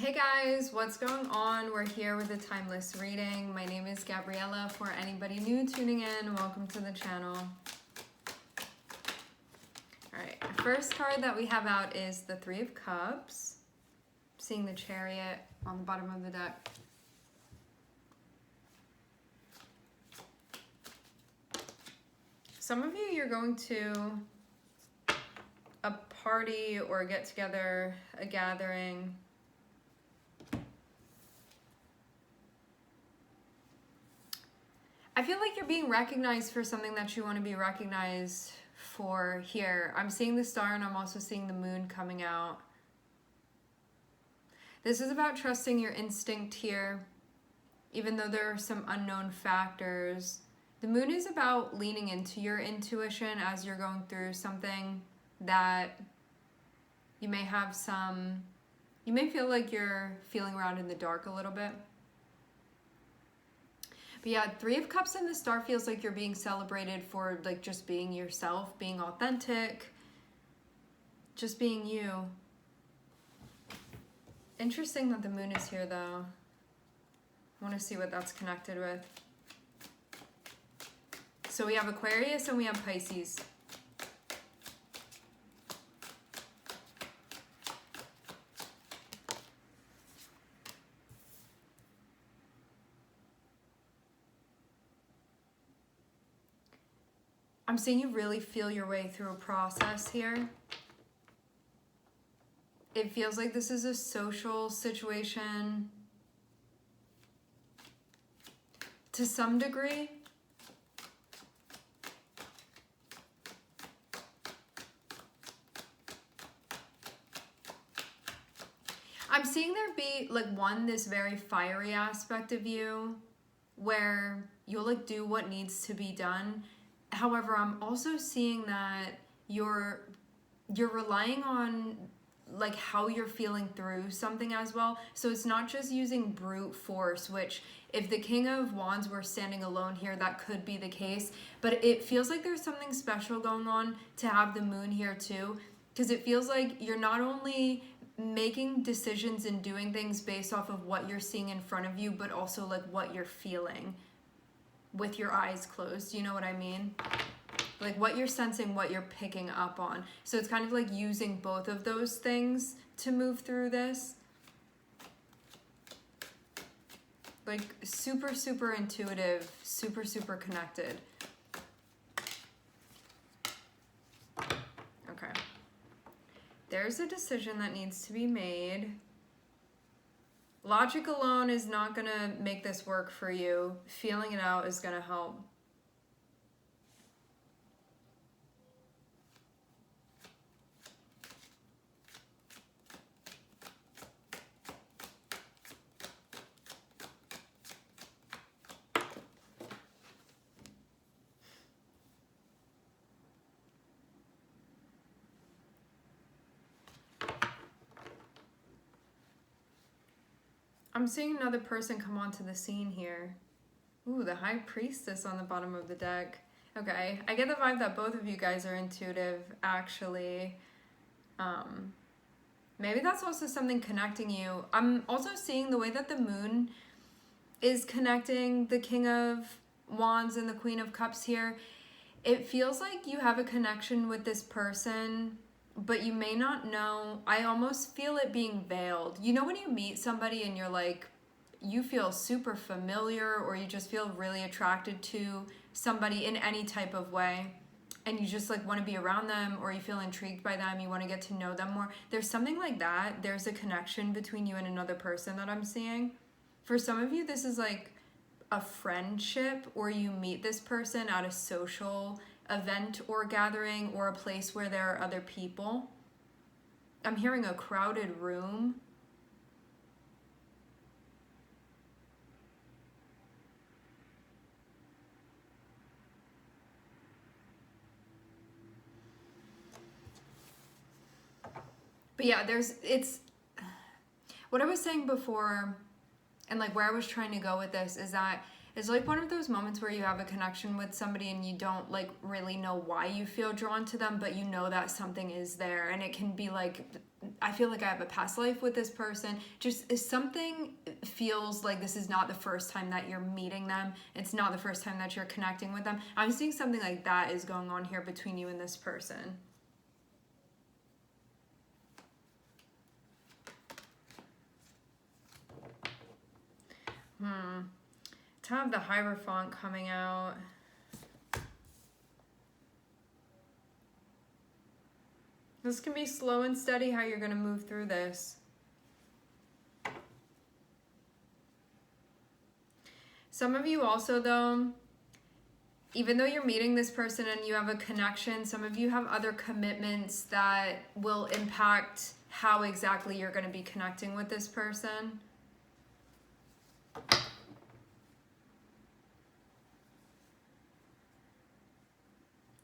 Hey guys, what's going on? We're here with a timeless reading. My name is Gabriella. For anybody new tuning in, welcome to the channel. Alright, first card that we have out is the Three of Cups. Seeing the Chariot on the bottom of the deck. Some of you, you're going to a party or a get-together, a gathering. I feel like you're being recognized for something that you want to be recognized for here. I'm seeing the star and I'm also seeing the moon coming out. This is about trusting your instinct here, even though there are some unknown factors. The moon is about leaning into your intuition as you're going through something that you may have you may feel like you're feeling around in the dark a little bit. But yeah, Three of Cups and the star feels like you're being celebrated for like just being yourself, being authentic, just being you. Interesting that the moon is here though. I want to see what that's connected with. So we have Aquarius and we have Pisces. I'm seeing you really feel your way through a process here. It feels like this is a social situation to some degree. I'm seeing there be like this very fiery aspect of you where you'll like do what needs to be done. However, I'm also seeing that you're relying on like how you're feeling through something as well. So it's not just using brute force, which if the King of Wands were standing alone here, that could be the case. But it feels like there's something special going on to have the moon here too, because it feels like you're not only making decisions and doing things based off of what you're seeing in front of you, but also like what you're feeling with your eyes closed. You know what I mean? Like what you're sensing, what you're picking up on. So it's kind of like using both of those things to move through this. Like super, super intuitive, super, super connected. Okay. There's a decision that needs to be made. Logic alone is not going to make this work for you. Feeling it out is going to help. I'm seeing another person come onto the scene here. Ooh, the High Priestess on the bottom of the deck. Okay, I get the vibe that both of you guys are intuitive, actually. Maybe that's also something connecting you. I'm also seeing the way that the moon is connecting the King of Wands and the Queen of Cups here. It feels like you have a connection with this person, but you may not know. I almost feel it being veiled. You know when you meet somebody and you're like, you feel super familiar, or you just feel really attracted to somebody in any type of way, and you just like want to be around them, or you feel intrigued by them, you want to get to know them more. There's something like that. There's a connection between you and another person that I'm seeing. For some of you, this is like a friendship, or you meet this person at a social event or gathering or a place where there are other people. I'm hearing a crowded room. But yeah, it's what I was saying before, and like where I was trying to go with this is that it's like one of those moments where you have a connection with somebody and you don't like really know why you feel drawn to them, but you know that something is there, and it can be like I feel like I have a past life with this person. Just something feels like this is not the first time that you're meeting them. It's not the first time that you're connecting with them. I'm seeing something like that is going on here between you and this person. To have the Hierophant coming out. This can be slow and steady how you're going to move through this. Some of you also, though, even though you're meeting this person and you have a connection, some of you have other commitments that will impact how exactly you're going to be connecting with this person.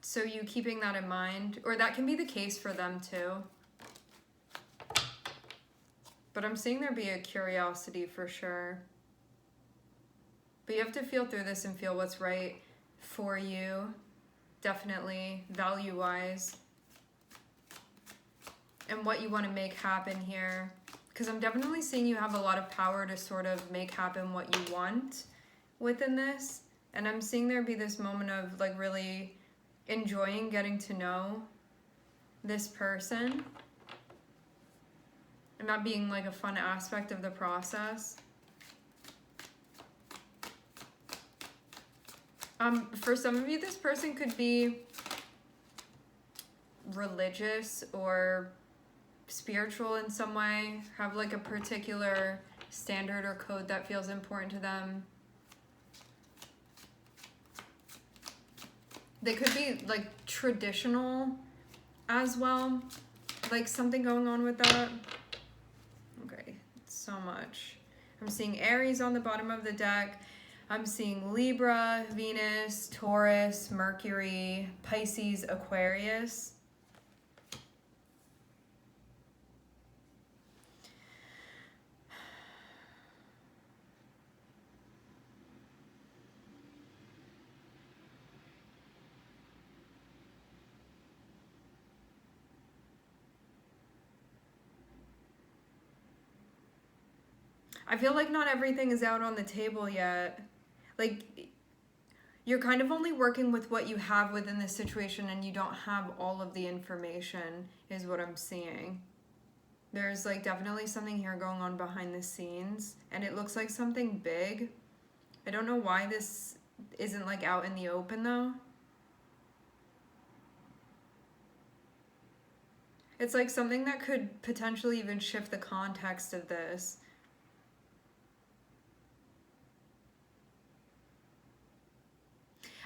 So you keeping that in mind, or that can be the case for them too. But I'm seeing there be a curiosity for sure. But you have to feel through this and feel what's right for you, definitely, value-wise, and what you want to make happen here. Because I'm definitely seeing you have a lot of power to sort of make happen what you want within this. And I'm seeing there be this moment of like really enjoying getting to know this person and that being like a fun aspect of the process. For some of you, this person could be religious or spiritual in some way, have like a particular standard or code that feels important to them. They could be like traditional as well, like something going on with that. Okay, so much. I'm seeing Aries on the bottom of the deck. I'm seeing Libra, Venus, Taurus, Mercury, Pisces, Aquarius. I feel like not everything is out on the table yet. Like, you're kind of only working with what you have within this situation and you don't have all of the information, is what I'm seeing. There's like definitely something here going on behind the scenes and it looks like something big. I don't know why this isn't like out in the open though. It's like something that could potentially even shift the context of this.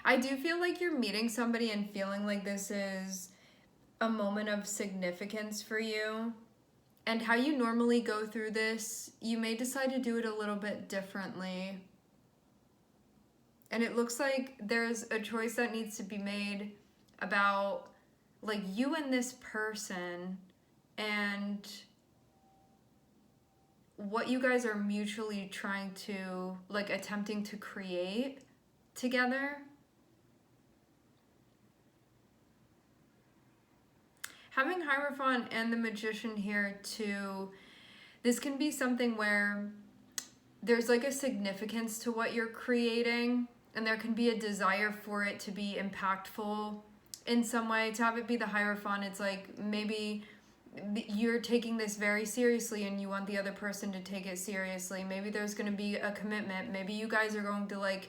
I do feel like you're meeting somebody and feeling like this is a moment of significance for you. And how you normally go through this, you may decide to do it a little bit differently. And it looks like there's a choice that needs to be made about like you and this person and what you guys are mutually trying to, like attempting to create together. Having Hierophant and the Magician here too, this can be something where there's like a significance to what you're creating and there can be a desire for it to be impactful in some way. To have it be the Hierophant, it's like maybe you're taking this very seriously and you want the other person to take it seriously. Maybe there's going to be a commitment. Maybe you guys are going to like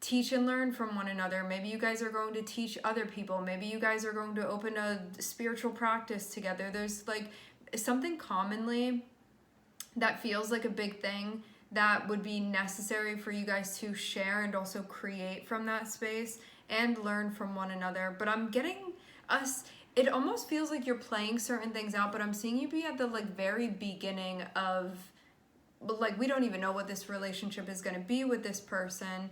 teach and learn from one another. Maybe you guys are going to teach other people. Maybe you guys are going to open a spiritual practice together. There's like something commonly that feels like a big thing that would be necessary for you guys to share and also create from that space and learn from one another. But I'm getting us, it almost feels like you're playing certain things out, but I'm seeing you be at the like very beginning of like, we don't even know what this relationship is going to be with this person.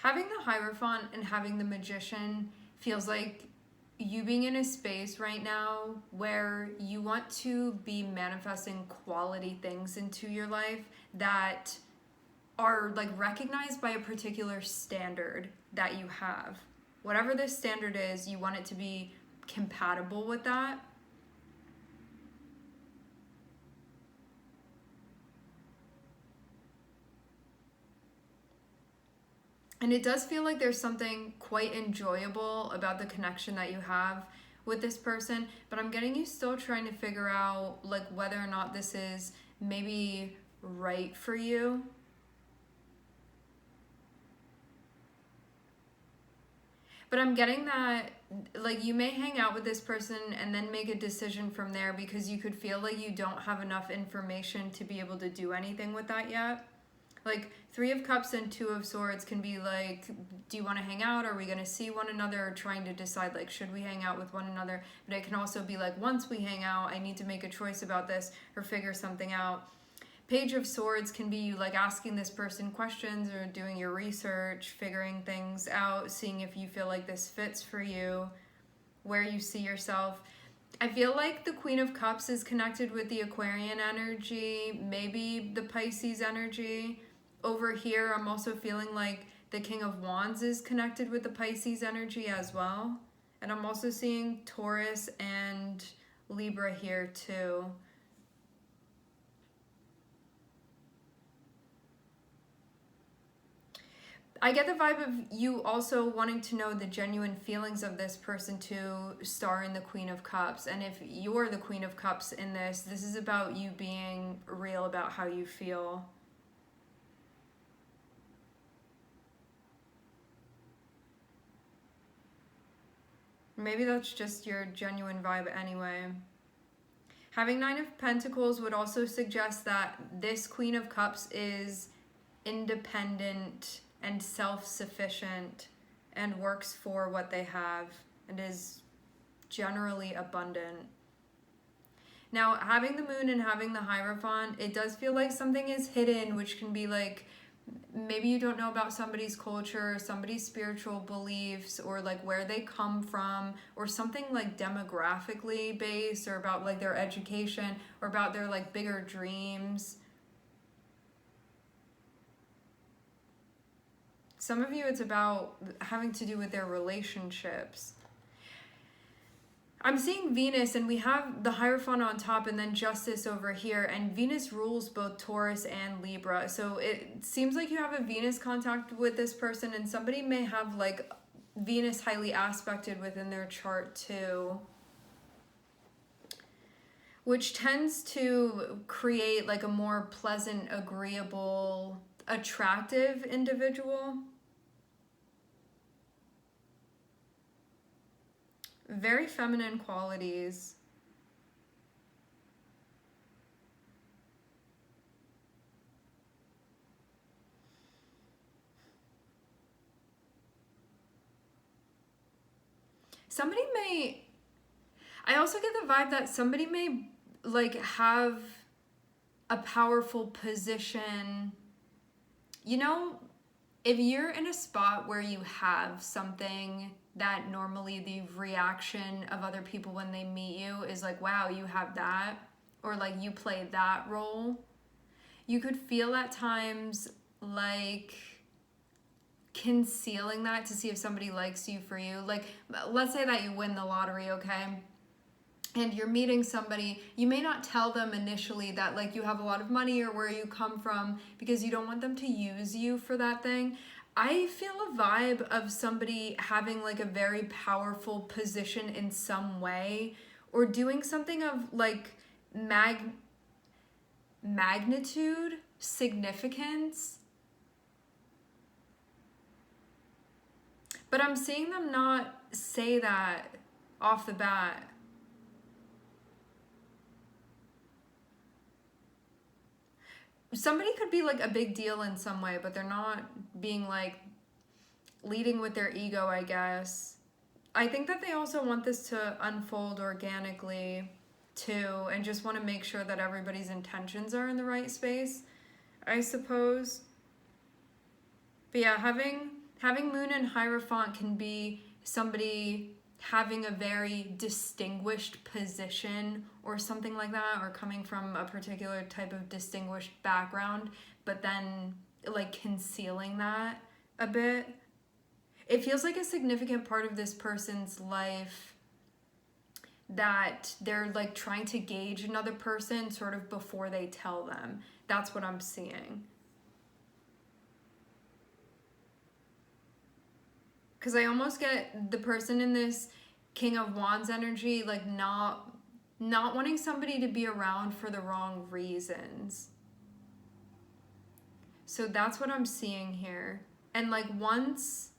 Having the Hierophant and having the Magician feels like you being in a space right now where you want to be manifesting quality things into your life that are like recognized by a particular standard that you have. Whatever this standard is, you want it to be compatible with that. And it does feel like there's something quite enjoyable about the connection that you have with this person, but I'm getting you still trying to figure out like whether or not this is maybe right for you. But I'm getting that like you may hang out with this person and then make a decision from there because you could feel like you don't have enough information to be able to do anything with that yet. Like, Three of Cups and Two of Swords can be like, do you want to hang out? Are we going to see one another? Or trying to decide, like, should we hang out with one another? But it can also be like, once we hang out, I need to make a choice about this or figure something out. Page of Swords can be you, like, asking this person questions or doing your research, figuring things out, seeing if you feel like this fits for you, where you see yourself. I feel like the Queen of Cups is connected with the Aquarian energy, maybe the Pisces energy. Over here, I'm also feeling like the King of Wands is connected with the Pisces energy as well. And I'm also seeing Taurus and Libra here too. I get the vibe of you also wanting to know the genuine feelings of this person to star in the Queen of Cups. And if you're the Queen of Cups in this is about you being real about how you feel. Maybe that's just your genuine vibe anyway. Having Nine of Pentacles would also suggest that this Queen of Cups is independent and self-sufficient and works for what they have and is generally abundant. Now, having the Moon and having the Hierophant, it does feel like something is hidden, which can be like maybe you don't know about somebody's culture, somebody's spiritual beliefs, or like where they come from, or something like demographically based, or about like their education, or about their like bigger dreams. Some of you, it's about having to do with their relationships. I'm seeing Venus, and we have the Hierophant on top and then Justice over here, and Venus rules both Taurus and Libra. So it seems like you have a Venus contact with this person, and somebody may have like Venus highly aspected within their chart too, which tends to create like a more pleasant, agreeable, attractive individual. Very feminine qualities. I also get the vibe that somebody may like have a powerful position. You know, if you're in a spot where you have something that normally the reaction of other people when they meet you is like, wow, you have that, or like you play that role, you could feel at times like concealing that to see if somebody likes you for you. Like, let's say that you win the lottery, okay? And you're meeting somebody, you may not tell them initially that like you have a lot of money or where you come from because you don't want them to use you for that thing. I feel a vibe of somebody having like a very powerful position in some way, or doing something of like magnitude, significance. But I'm seeing them not say that off the bat. Somebody could be like a big deal in some way, but they're not being like leading with their ego, I guess. I think that they also want this to unfold organically too, and just want to make sure that everybody's intentions are in the right space, I suppose. But yeah, having having Moon and Hierophant can be somebody having a very distinguished position or something like that, or coming from a particular type of distinguished background, but then like concealing that a bit. It feels like a significant part of this person's life that they're like trying to gauge another person sort of before they tell them. That's what I'm seeing. Because I almost get the person in this King of Wands energy like not wanting somebody to be around for the wrong reasons. So that's what I'm seeing here. And like once,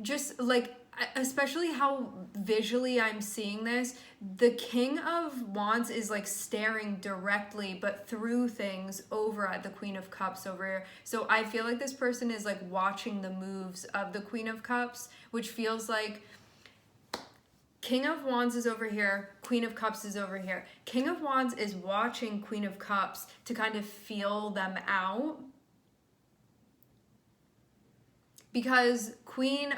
just like, especially how visually I'm seeing this, the King of Wands is like staring directly but through things over at the Queen of Cups over here. So I feel like this person is like watching the moves of the Queen of Cups, which feels like King of Wands is over here, Queen of Cups is over here. King of Wands is watching Queen of Cups to kind of feel them out. Because King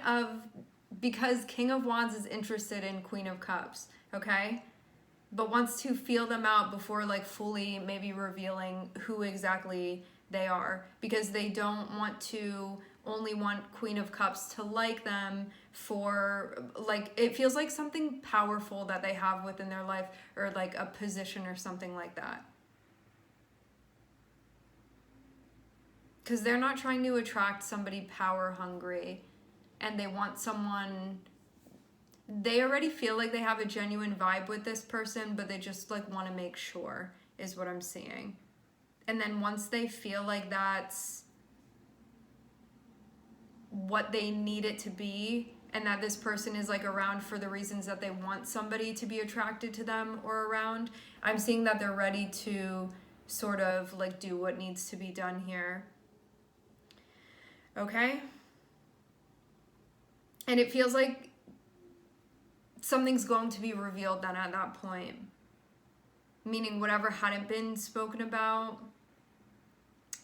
of Wands is interested in Queen of Cups, okay? But wants to feel them out before like fully maybe revealing who exactly they are. Because they don't want to only want Queen of Cups to like them for, like, it feels like something powerful that they have within their life, or like a position or something like that. Because they're not trying to attract somebody power hungry, and they want someone, they already feel like they have a genuine vibe with this person, but they just like want to make sure, is what I'm seeing. And then once they feel like that's what they need it to be, and that this person is like around for the reasons that they want somebody to be attracted to them or around, I'm seeing that they're ready to sort of like do what needs to be done here. Okay? And it feels like something's going to be revealed then at that point. Meaning whatever hadn't been spoken about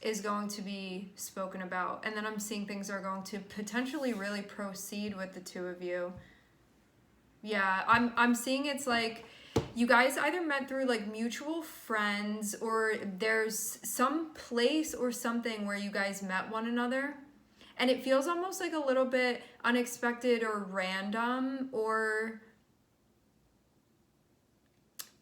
is going to be spoken about. And then I'm seeing things are going to potentially really proceed with the two of you. Yeah, I'm seeing it's like you guys either met through like mutual friends, or there's some place or something where you guys met one another. And it feels almost like a little bit unexpected or random, or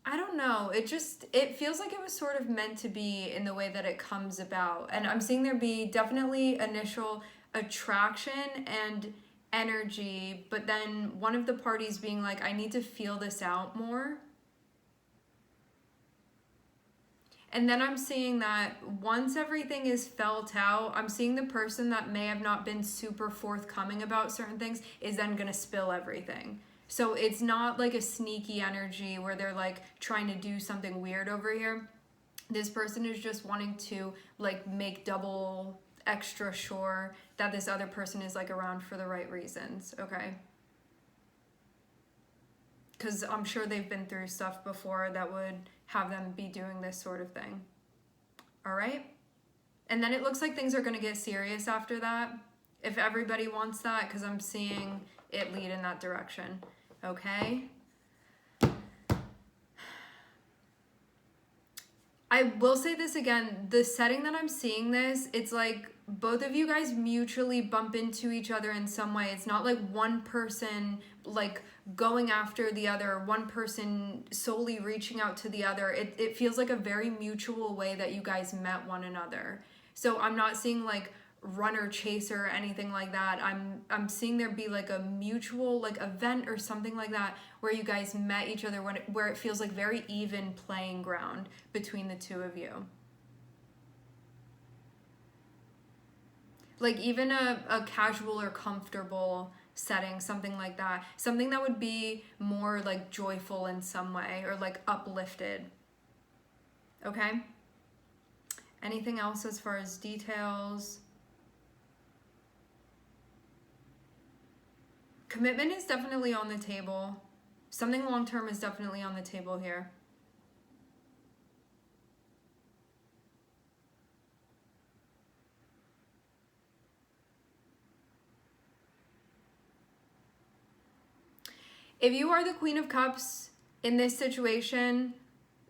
I don't know. It feels like it was sort of meant to be in the way that it comes about. And I'm seeing there be definitely initial attraction and energy, but then one of the parties being like, I need to feel this out more. And then I'm seeing that once everything is felt out, I'm seeing the person that may have not been super forthcoming about certain things is then going to spill everything. So it's not like a sneaky energy where they're like trying to do something weird over here. This person is just wanting to like make double extra sure that this other person is like around for the right reasons, okay? Because I'm sure they've been through stuff before that would have them be doing this sort of thing. All right? And then it looks like things are going to get serious after that, if everybody wants that, because I'm seeing it lead in that direction. Okay? I will say this again, the setting that I'm seeing this, it's like both of you guys mutually bump into each other in some way. It's not like one person like going after the other, one person solely reaching out to the other. It feels like a very mutual way that you guys met one another. So I'm not seeing like runner chaser or anything like that. I'm seeing there be like a mutual like event or something like that where you guys met each other, where it feels like very even playing ground between the two of you. Like even a casual or comfortable setting, something like that. Something that would be more like joyful in some way, or like uplifted. Okay? Anything else as far as details? Commitment is definitely on the table. Something long-term is definitely on the table here. If you are the Queen of Cups in this situation,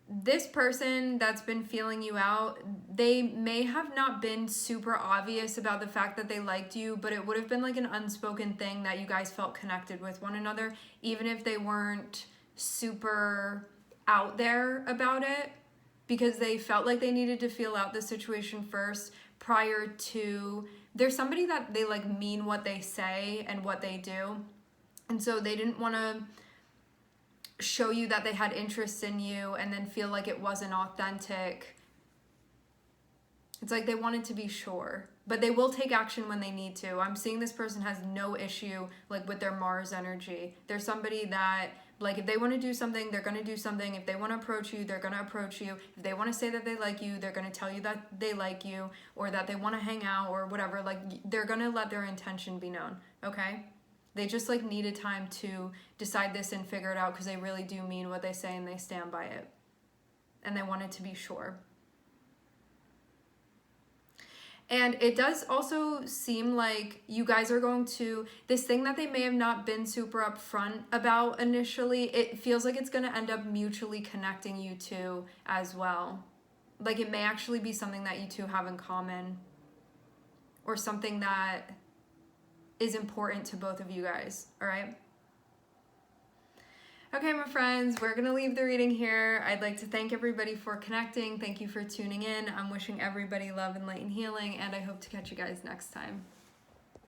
this person that's been feeling you out, they may have not been super obvious about the fact that they liked you, but it would have been like an unspoken thing that you guys felt connected with one another, even if they weren't super out there about it, because they felt like they needed to feel out the situation first prior to, there's somebody that they like mean what they say and what they do. And so they didn't want to show you that they had interest in you and then feel like it wasn't authentic. It's like they wanted to be sure, but they will take action when they need to. I'm seeing this person has no issue like with their Mars energy. They're somebody that like if they want to do something, they're going to do something. If they want to approach you, they're going to approach you. If they want to say that they like you, they're going to tell you that they like you or that they want to hang out or whatever. Like they're going to let their intention be known, okay? They just like needed time to decide this and figure it out because they really do mean what they say and they stand by it. And they wanted to be sure. And it does also seem like you guys are going to, this thing that they may have not been super upfront about initially, it feels like it's going to end up mutually connecting you two as well. Like it may actually be something that you two have in common or something that is important to both of you guys, all right? Okay, my friends, we're gonna leave the reading here. I'd like to thank everybody for connecting. Thank you for tuning in. I'm wishing everybody love and light and healing, and I hope to catch you guys next time.